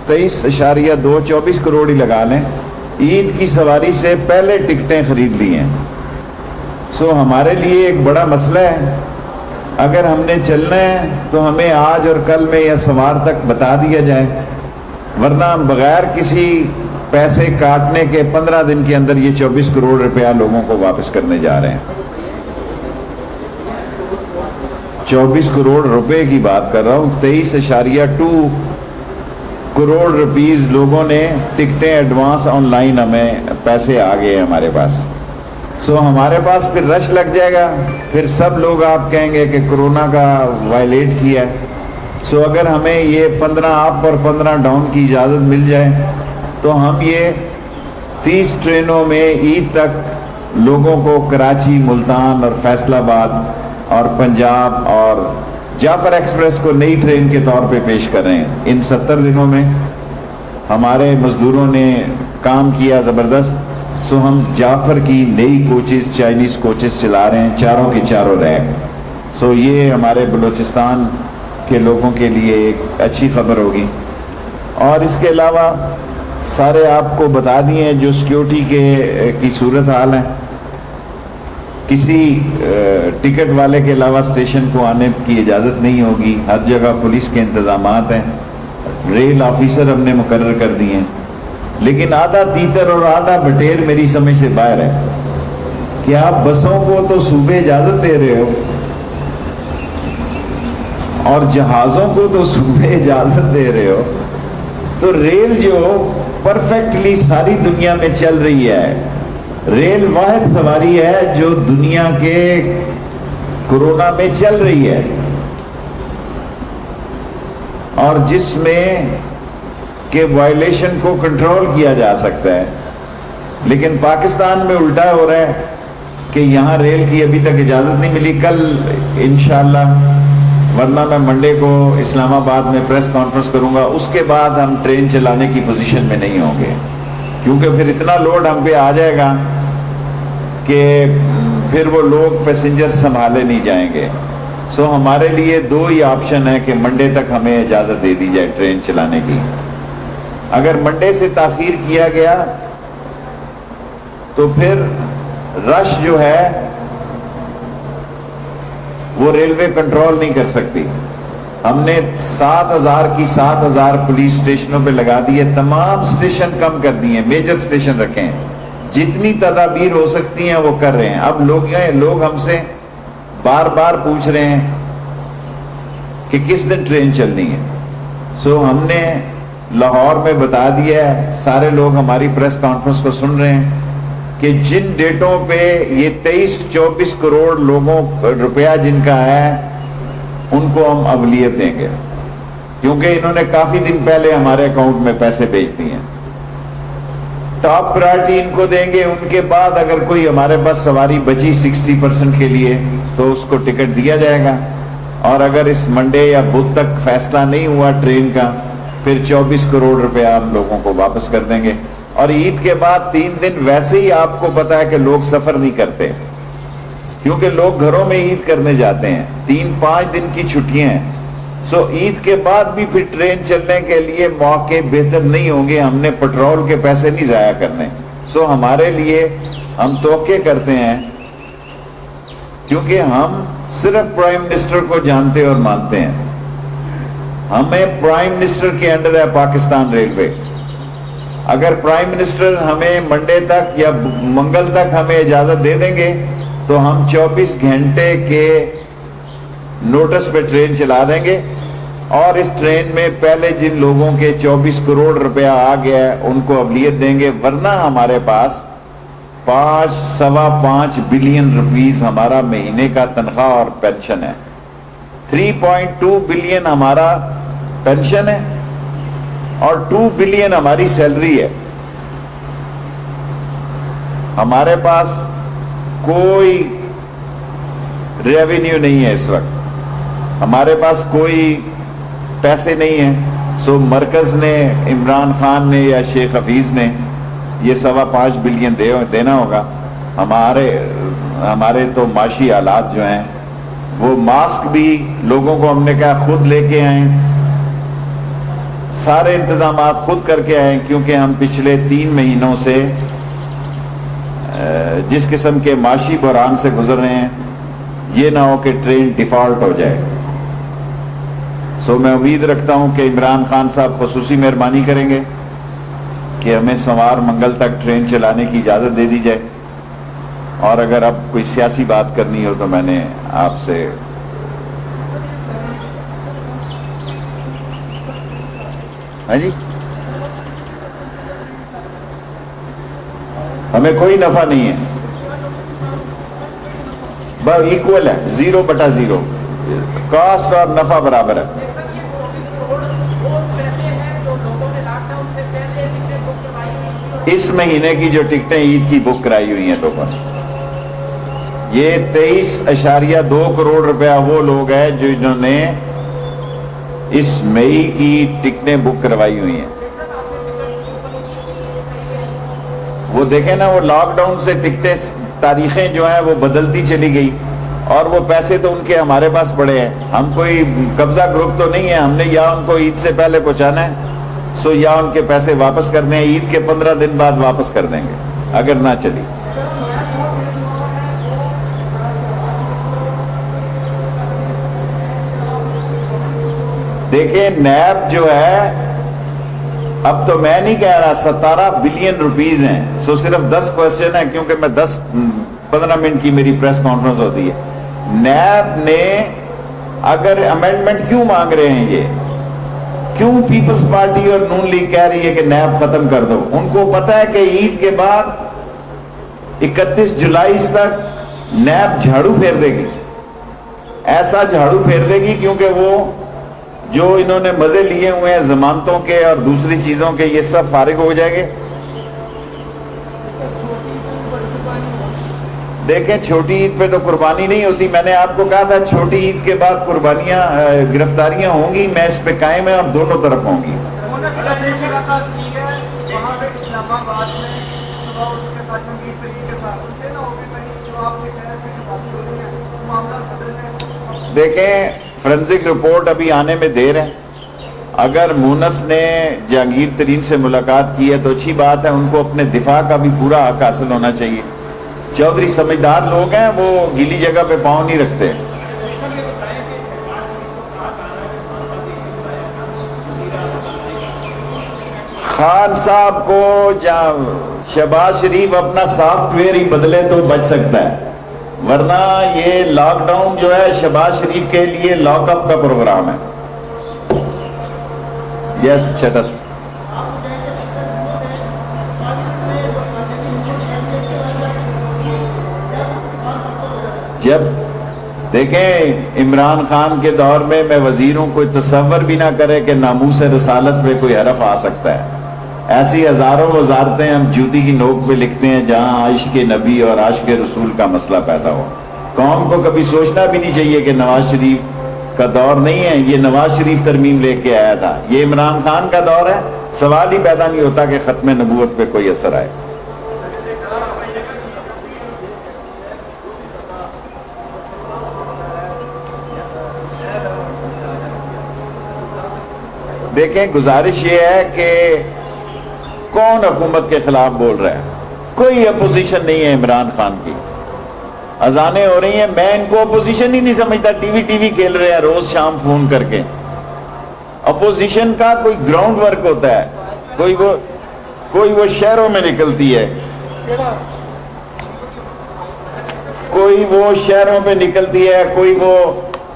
23.24 کروڑ ہی لگا لیں، عید کی سواری سے پہلے ٹکٹیں خرید لی ہیں. سو ہمارے لیے ایک بڑا مسئلہ ہے. اگر ہم نے چلنا ہے تو ہمیں آج اور کل میں یا سوار تک بتا دیا جائے، ورنہ ہم بغیر کسی پیسے کاٹنے کے 15 دن کے اندر یہ 24 کروڑ روپیہ لوگوں کو واپس کرنے جا رہے ہیں. 24 کروڑ روپے کی بات کر رہا ہوں. 23.2 کروڑ روپیز لوگوں نے ٹکٹیں ایڈوانس آن لائن، ہمیں پیسے آ گئے ہمارے پاس. سو ہمارے پاس پھر رش لگ جائے گا، پھر سب لوگ آپ کہیں گے کہ کرونا کا وائلیٹ کیا ہے. سو اگر ہمیں یہ 15 اپ اور 15 ڈاؤن کی اجازت مل جائے تو ہم یہ 30 ٹرینوں میں عید تک لوگوں کو کراچی، ملتان اور فیصل آباد اور پنجاب اور جعفر ایکسپریس کو نئی ٹرین کے طور پہ پیش کر رہے ہیں. ان 70 دنوں میں ہمارے مزدوروں نے کام کیا زبردست. سو ہم جعفر کی نئی کوچز، چائنیز کوچز چلا رہے ہیں، چاروں کی چاروں ریک. سو یہ ہمارے بلوچستان کے لوگوں کے لیے ایک اچھی خبر ہوگی. اور اس کے علاوہ سارے آپ کو بتا دیے جو سیکیورٹی کی صورت حال ہے. کسی ٹکٹ والے کے علاوہ اسٹیشن کو آنے کی اجازت نہیں ہوگی. ہر جگہ پولیس کے انتظامات ہیں. ریل آفیسر ہم نے مقرر کر دیے ہیں. لیکن آدھا تیتر اور آدھا بٹیر میری سمجھ سے باہر ہے کہ آپ بسوں کو تو صوبے اجازت دے رہے ہو اور جہازوں کو تو صوبے اجازت دے رہے ہو، تو ریل جو پرفیکٹلی ساری دنیا میں چل رہی ہے، ریل واحد سواری ہے جو دنیا کے کورونا میں چل رہی ہے اور جس میں کہ وائلیشن کو کنٹرول کیا جا سکتا ہے. لیکن پاکستان میں الٹا ہو رہا ہے کہ یہاں ریل کی ابھی تک اجازت نہیں ملی. کل انشاءاللہ، ورنہ میں منڈے کو اسلام آباد میں پریس کانفرنس کروں گا، اس کے بعد ہم ٹرین چلانے کی پوزیشن میں نہیں ہوں گے، کیونکہ پھر اتنا لوڈ ہم پہ آ جائے گا کہ پھر وہ لوگ پیسنجر سنبھالے نہیں جائیں گے. سو ہمارے لیے دو ہی آپشن ہے کہ منڈے تک ہمیں اجازت دے دی جائے ٹرین چلانے کی. اگر منڈے سے تاخیر کیا گیا تو پھر رش جو ہے وہ ریلوے کنٹرول نہیں کر سکتی. ہم نے 7,000 کی 7,000 پولیس اسٹیشنوں پہ لگا دی ہے. تمام اسٹیشن کم کر دیے، میجر اسٹیشن رکھے ہیں. جتنی تدابیر ہو سکتی ہیں وہ کر رہے ہیں. اب لوگ ہم سے بار بار پوچھ رہے ہیں کہ کس دن ٹرین چلنی ہے. سو ہم نے لاہور میں بتا دیا ہے، سارے لوگ ہماری پریس کانفرنس کو سن رہے ہیں کہ جن ڈیٹوں پہ یہ 23-24 کروڑ لوگوں روپیہ جن کا ہے ان کو ہم اولویت دیں گے، کیونکہ انہوں نے کافی دن پہلے ہمارے اکاؤنٹ میں پیسے بھیج دیے ہیں. ٹاپ پرائرٹی ان کو دیں گے. ان کے بعد اگر کوئی ہمارے پاس سواری بچی 60% کے لیے تو اس کو ٹکٹ دیا جائے گا. اور اگر اس منڈے یا بدھ تک فیصلہ نہیں ہوا ٹرین کا، پھر 24 کروڑ روپیہ ہم لوگوں کو واپس کر دیں گے. اور عید کے بعد 3 دن ویسے ہی آپ کو پتا ہے کہ لوگ سفر نہیں کرتے، کیونکہ لوگ گھروں میں عید کرنے جاتے ہیں. 3-5 دن کی چھٹیاں ہیں. سو عید کے بعد بھی پھر ٹرین چلنے کے لیے موقع بہتر نہیں ہوں گے. ہم نے پیٹرول کے پیسے نہیں ضائع کرنے. سو ہمارے لیے ہم توقع کرتے ہیں، کیونکہ ہم صرف پرائم منسٹر کو جانتے اور مانتے ہیں. ہمیں پرائم منسٹر کے انڈر ہے پاکستان ریلوے. اگر پرائم منسٹر ہمیں منڈے تک یا منگل تک ہمیں اجازت دے دیں گے تو ہم 24 گھنٹے کے نوٹس پہ ٹرین چلا دیں گے. اور اس ٹرین میں پہلے جن لوگوں کے 24 کروڑ روپیہ آ گیا ہے ان کو اولویت دیں گے. ورنہ ہمارے پاس 5.25 بلین روپیز ہمارا مہینے کا تنخواہ اور پینشن ہے. 3.2 بلین ہمارا پینشن ہے اور 2 بلین ہماری سیلری ہے. ہمارے پاس کوئی ریونیو نہیں ہے اس وقت، ہمارے پاس کوئی پیسے نہیں ہیں. سو مرکز نے، عمران خان نے یا شیخ حفیظ نے یہ 5.25 بلین دینا ہوگا. ہمارے تو معاشی حالات جو ہیں، وہ ماسک بھی لوگوں کو ہم نے کہا خود لے کے آئیں. سارے انتظامات خود کر کے آئیں، کیونکہ ہم پچھلے 3 مہینوں سے جس قسم کے معاشی بحران سے گزر رہے ہیں، یہ نہ ہو کہ ٹرین ڈیفالٹ ہو جائے۔ سو میں امید رکھتا ہوں کہ عمران خان صاحب خصوصی مہربانی کریں گے کہ ہمیں سوار منگل تک ٹرین چلانے کی اجازت دے دی جائے، اور اگر اب کوئی سیاسی بات کرنی ہو تو میں نے آپ سے جی ہمیں کوئی نفع نہیں ہے، بس ایکول ہے، 0/0، کاسٹ اور نفع برابر ہے۔ اس مہینے کی جو ٹکٹیں عید کی بک کرائی ہوئی ہیں لوگوں نے، یہ 23.2 کروڑ روپیہ وہ لوگ ہیں جو انہوں نے اس مئی کی ٹکٹیں بک کروائی ہوئی ہیں۔ وہ دیکھیں نا، وہ لاک ڈاؤن سے ٹکٹیں، تاریخیں جو ہیں وہ بدلتی چلی گئی، اور وہ پیسے تو ان کے ہمارے پاس پڑے ہیں۔ ہم کوئی قبضہ گروپ تو نہیں ہے، ہم نے یا ان کو عید سے پہلے پہنچانا ہے، سو یا ان کے پیسے واپس کر دیں، عید کے 15 دن بعد واپس کر دیں گے اگر نہ چلی۔ دیکھیں نیب جو ہے، اب تو میں نہیں کہہ رہا، 17 بلین روپیز ہیں، سو صرف 10 کوسچن ہیں، کیونکہ میں 10-15 منٹ کی میری پریس کانفرنس ہوتی ہے۔ نیب نے اگر امینڈمنٹ کیوں مانگ رہے ہیں، یہ کیوں پیپلز پارٹی اور نون لیگ کہہ رہی ہے کہ نیب ختم کر دو؟ ان کو پتہ ہے کہ عید کے بعد 31 جولائی تک نیب جھاڑو پھیر دے گی، ایسا جھاڑو پھیر دے گی، کیونکہ وہ جو انہوں نے مزے لیے ہوئے ہیں ضمانتوں کے اور دوسری چیزوں کے، یہ سب فارغ ہو جائیں گے۔ دیکھیں چھوٹی عید پہ تو قربانی نہیں ہوتی، میں نے آپ کو کہا تھا چھوٹی عید کے بعد قربانیاں، گرفتاریاں ہوں گی، میں اس پہ قائم ہے اور دونوں طرف ہوں گی۔ دیکھیں فرنزک رپورٹ ابھی آنے میں دیر ہے، اگر مونس نے جہانگیر ترین سے ملاقات کی ہے تو اچھی بات ہے، ان کو اپنے دفاع کا بھی پورا حق حاصل ہونا چاہیے۔ چودھری سمجھدار لوگ ہیں، وہ گیلی جگہ پہ پاؤں نہیں رکھتے۔ خان صاحب کو شہباز شریف اپنا سافٹ ویئر ہی بدلے تو بچ سکتا ہے، ورنہ یہ لاک ڈاؤن جو ہے شہباز شریف کے لیے لاک اپ کا پروگرام ہے۔ یس چھٹس جب دیکھیں عمران خان کے دور میں وزیروں کو تصور بھی نہ کرے کہ ناموس رسالت پہ کوئی حرف آ سکتا ہے، ایسی ہزاروں وزارتیں ہم جوتی کی نوک پہ لکھتے ہیں جہاں عشق نبی اور عاشق رسول کا مسئلہ پیدا ہو۔ قوم کو کبھی سوچنا بھی نہیں چاہیے کہ نواز شریف کا دور نہیں ہے، یہ نواز شریف ترمیم لے کے آیا تھا، یہ عمران خان کا دور ہے۔ سوال ہی پیدا نہیں ہوتا کہ ختم نبوت پہ کوئی اثر آئے۔ دیکھیں گزارش یہ ہے کہ کون حکومت کے خلاف بول رہا ہے؟ کوئی اپوزیشن نہیں ہے عمران خان کی۔ اذانیں ہو رہی ہیں، میں ان کو اپوزیشن ہی نہیں سمجھتا، ٹی وی کھیل رہے ہیں روز شام فون کر کے۔ اپوزیشن کا کوئی گراؤنڈ ورک ہوتا ہے، کوئی وہ شہروں میں نکلتی ہے، کوئی وہ شہروں پہ نکلتی ہے، کوئی وہ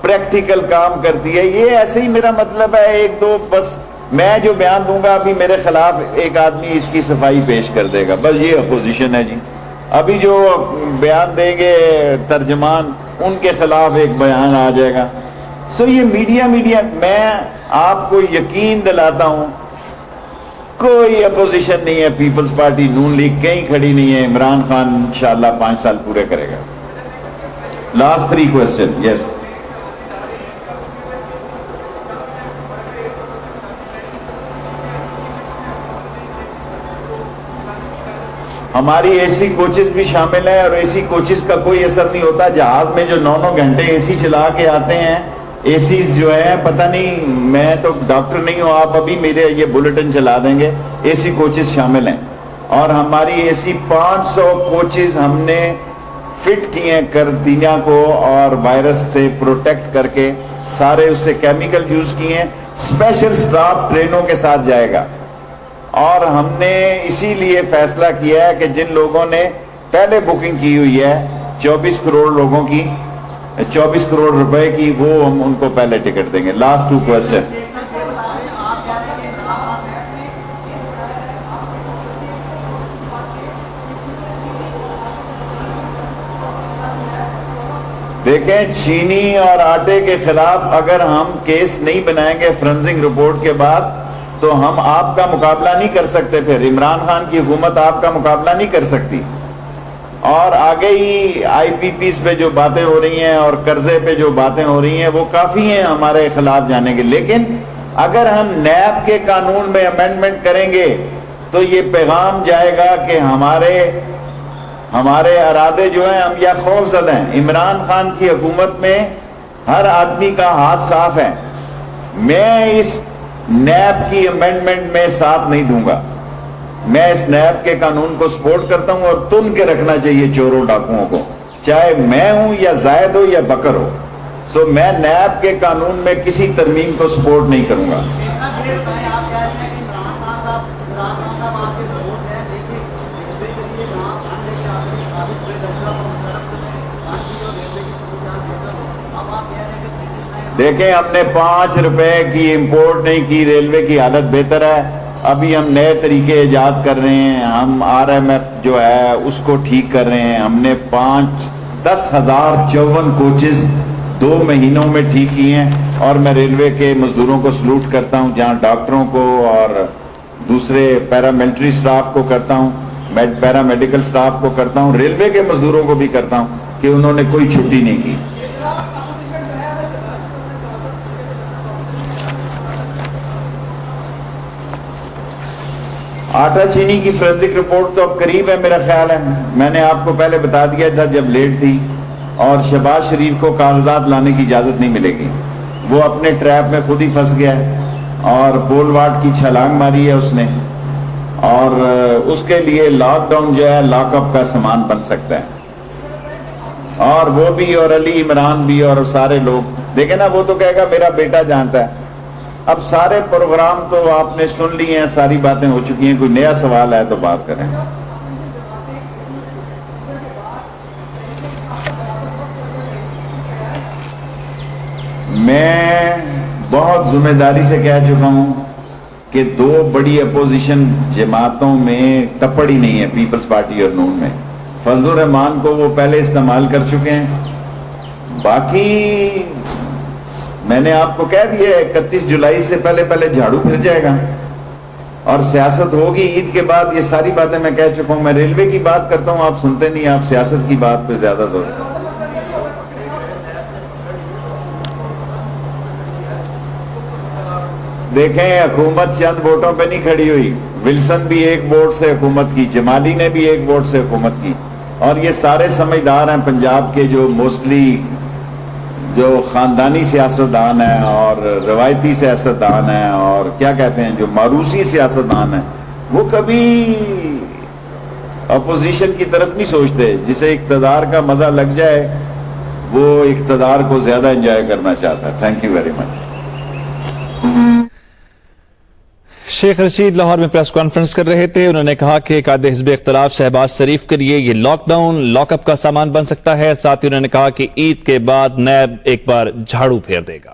پریکٹیکل کام کرتی ہے۔ یہ ایسے ہی میرا مطلب ہے ایک دو، بس میں جو بیان دوں گا ابھی میرے خلاف ایک آدمی اس کی صفائی پیش کر دے گا، بس یہ اپوزیشن ہے جی۔ ابھی جو بیان دیں گے ترجمان، ان کے خلاف ایک بیان آ جائے گا۔ سو یہ میڈیا میں آپ کو یقین دلاتا ہوں کوئی اپوزیشن نہیں ہے، پیپلز پارٹی نون لیگ کہیں کھڑی نہیں ہے۔ عمران خان انشاءاللہ 5 سال پورے کرے گا۔ لاسٹ 3 کوسچن، یس۔ ہماری اے سی کوچز بھی شامل ہیں، اور اے سی کوچز کا کوئی اثر نہیں ہوتا۔ جہاز میں جو 9 گھنٹے اے سی چلا کے آتے ہیں ACs جو ہیں پتہ نہیں, میں تو ڈاکٹر نہیں ہوں, آپ ابھی میرے یہ بلیٹن چلا دیں گے, AC کوچز شامل ہیں, اور ہماری AC 500 کوچز ہم نے فٹ کیے ہیں کردینیا کو, اور وائرس سے پروٹیکٹ کر کے سارے اس سے کیمیکل یوز کیے ہیں. اسپیشل سٹاف ٹرینوں کے ساتھ جائے گا, اور ہم نے اسی لیے فیصلہ کیا ہے کہ جن لوگوں نے پہلے بکنگ کی ہوئی ہے 24 کروڑ لوگوں کی, 24 کروڑ روپے کی, وہ ہم ان کو پہلے ٹکٹ دیں گے. Last 2 question. دیکھیں, چینی اور آٹے کے خلاف اگر ہم کیس نہیں بنائیں گے فرنزنگ رپورٹ کے بعد تو ہم آپ کا مقابلہ نہیں کر سکتے. پھر عمران خان کی حکومت آپ کا مقابلہ نہیں کر سکتی. اور آگے ہی IPPs پہ جو باتیں ہو رہی ہیں اور قرضے پہ جو باتیں ہو رہی ہیں وہ کافی ہیں ہمارے خلاف جانے کے. لیکن اگر ہم نیب کے قانون میں امینڈمنٹ کریں گے تو یہ پیغام جائے گا کہ ہمارے ارادے جو ہیں ہم یا خوف زدہ ہیں. عمران خان کی حکومت میں ہر آدمی کا ہاتھ صاف ہے. میں اس نیب کی امینڈمنٹ میں ساتھ نہیں دوں گا. میں اس نیب کے قانون کو سپورٹ کرتا ہوں, اور تن کے رکھنا چاہیے چوروں ڈاکوؤں کو, چاہے میں ہوں یا زائد ہو یا بکر ہو. سو میں نیب کے قانون میں کسی ترمیم کو سپورٹ نہیں کروں گا. دیکھیں, ہم نے 5 روپے کی امپورٹ نہیں کی. ریلوے کی حالت بہتر ہے. ابھی ہم نئے طریقے ایجاد کر رہے ہیں. ہم RMF جو ہے اس کو ٹھیک کر رہے ہیں. ہم نے 10,054 کوچز 2 مہینوں میں ٹھیک کیے ہیں. اور میں ریلوے کے مزدوروں کو سلوٹ کرتا ہوں, جہاں ڈاکٹروں کو اور دوسرے پیراملٹری سٹاف کو کرتا ہوں, پیرامیڈیکل سٹاف کو کرتا ہوں, ریلوے کے مزدوروں کو بھی کرتا ہوں کہ انہوں نے کوئی چھٹی نہیں کی. آٹا چینی کی فرنزک رپورٹ تو اب قریب ہے میرا خیال ہے. میں نے آپ کو پہلے بتا دیا تھا جب لیٹ تھی. اور شہباز شریف کو کاغذات لانے کی اجازت نہیں ملے گی. وہ اپنے ٹریپ میں خود ہی پھنس گیا ہے, اور پول واٹ کی چھلانگ ماری ہے اس نے, اور اس کے لیے لاک ڈاؤن جو ہے لاک اپ کا سامان بن سکتا ہے. اور وہ بھی, اور علی عمران بھی, اور سارے لوگ. دیکھیں نا, وہ تو کہے گا میرا بیٹا جانتا ہے. اب سارے پروگرام تو آپ نے سن لی ہیں, ساری باتیں ہو چکی ہیں. کوئی نیا سوال ہے تو بات کریں. میں بہت ذمہ داری سے کہہ چکا ہوں کہ 2 بڑی اپوزیشن جماعتوں میں تپڑ ہی نہیں ہے, پیپلز پارٹی اور نون میں. فضل الرحمان کو وہ پہلے استعمال کر چکے ہیں. باقی میں نے آپ کو کہہ دیا 31 جولائی سے پہلے جھاڑو پھر جائے گا, اور سیاست ہوگی عید کے بعد. یہ ساری باتیں میں کہہ چکا ہوں. میں ریلوے کی بات کرتا ہوں, آپ سنتے نہیں, آپ سیاست کی بات پہ زیادہ زور ہے. دیکھیں, حکومت چند ووٹوں پہ نہیں کھڑی ہوئی. ولسن بھی 1 ووٹ سے حکومت کی, جمالی نے بھی 1 ووٹ سے حکومت کی, اور یہ سارے سمجھدار ہیں پنجاب کے, جو موسٹلی جو خاندانی سیاستدان ہیں اور روایتی سیاستدان ہیں, اور کیا کہتے ہیں جو موروثی سیاستدان ہیں, وہ کبھی اپوزیشن کی طرف نہیں سوچتے. جسے اقتدار کا مزہ لگ جائے وہ اقتدار کو زیادہ انجوائے کرنا چاہتا ہے. Thank you very much. Sheikh Rashid Lahore میں پریس کانفرنس کر رہے تھے. انہوں نے کہا کہ قائد حزب اختلاف شہباز شریف کے لیے یہ لاک ڈاؤن لاک اپ کا سامان بن سکتا ہے. ساتھ ہی انہوں نے کہا کہ عید کے بعد نیب ایک بار جھاڑو پھیر دے گا.